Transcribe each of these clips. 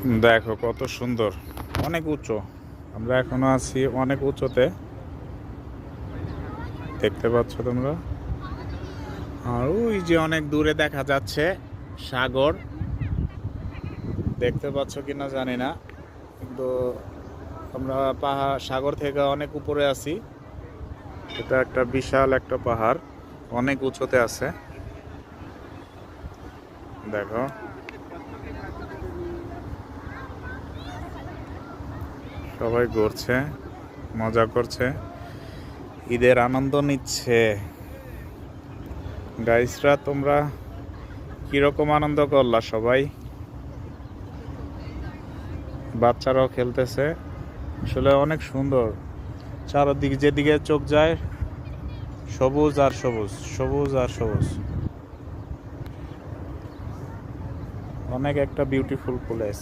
দেখো কত সুন্দর, অনেক উঁচু। আমরা এখনো আছি অনেক উঁচুতে, দেখতে পাচ্ছ তোমরা। আর ওই যে অনেক দূরে দেখা যাচ্ছে সাগর, দেখতে পাচ্ছ কিনা জানি না, কিন্তু আমরা পাহাড় সাগর থেকে অনেক উপরে আছি। এটা একটা বিশাল একটা পাহাড়, অনেক উঁচুতে আছে। দেখো সবাই ঘুরছে, মজা করছে, ঈদের আনন্দ নিচ্ছে। গাইসরা, তোমরা কিরকম আনন্দ করলা সবাই? বাচ্চারাও খেলতেছে, আসলে অনেক সুন্দর। চারদিক যেদিকে চোখ যায় সবুজ আর সবুজ, সবুজ আর সবুজ। অনেক একটা বিউটিফুল প্লেস।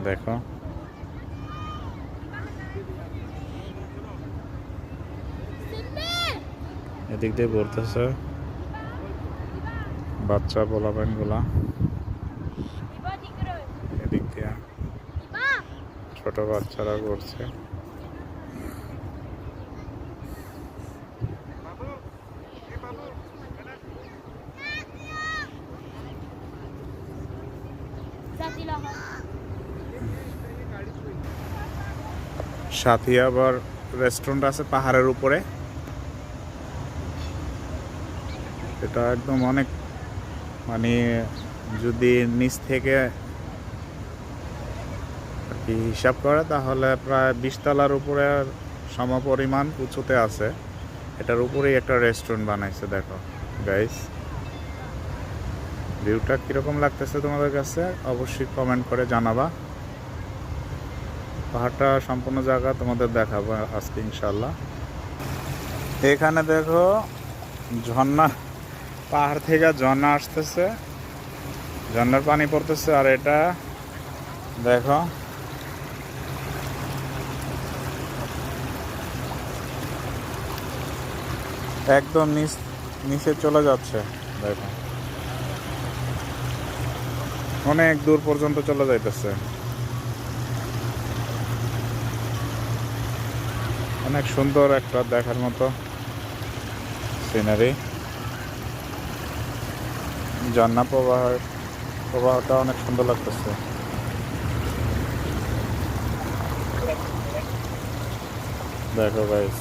দেখো এদিক দিয়ে ঘুরতেছে বাচ্চা পোলাপান গুলা, এদিক দিয়ে ছোট বাচ্চারা ঘুরছে। সাথে আবার রেস্টুরেন্ট আছে পাহাড়ের উপরে। এটা একদম অনেক, মানে যদি নিচ থেকে আর কি হিসাব করে তাহলে প্রায় 20 তলার উপরে সমপরিমাণ উঁচুতে আছে। এটার উপরেই একটা রেস্টুরেন্ট বানাইছে। দেখো গাইস, ভিউটা কিরকম লাগতেছে তোমাদের কাছে অবশ্যই কমেন্ট করে জানাবা। পাহাড়টা সম্পূর্ণ জায়গা তোমাদের দেখাবো আজকে ইনশাল্লাহ। এখানে দেখো ঝর্ণা, পাহাড় থেকে ঝর্ণা আসতেছে, ঝর্ণার পানি পড়তেছে। আর এটা দেখো একদম নিচে চলে যাচ্ছে। দেখো অনেক দূর পর্যন্ত চলে যাইতেছে। অনেক সুন্দর একটা দেখার মতো সিনারি। ঝর্ণা প্রবাহটা অনেক সুন্দর লাগতেছে। দেখো গাইস।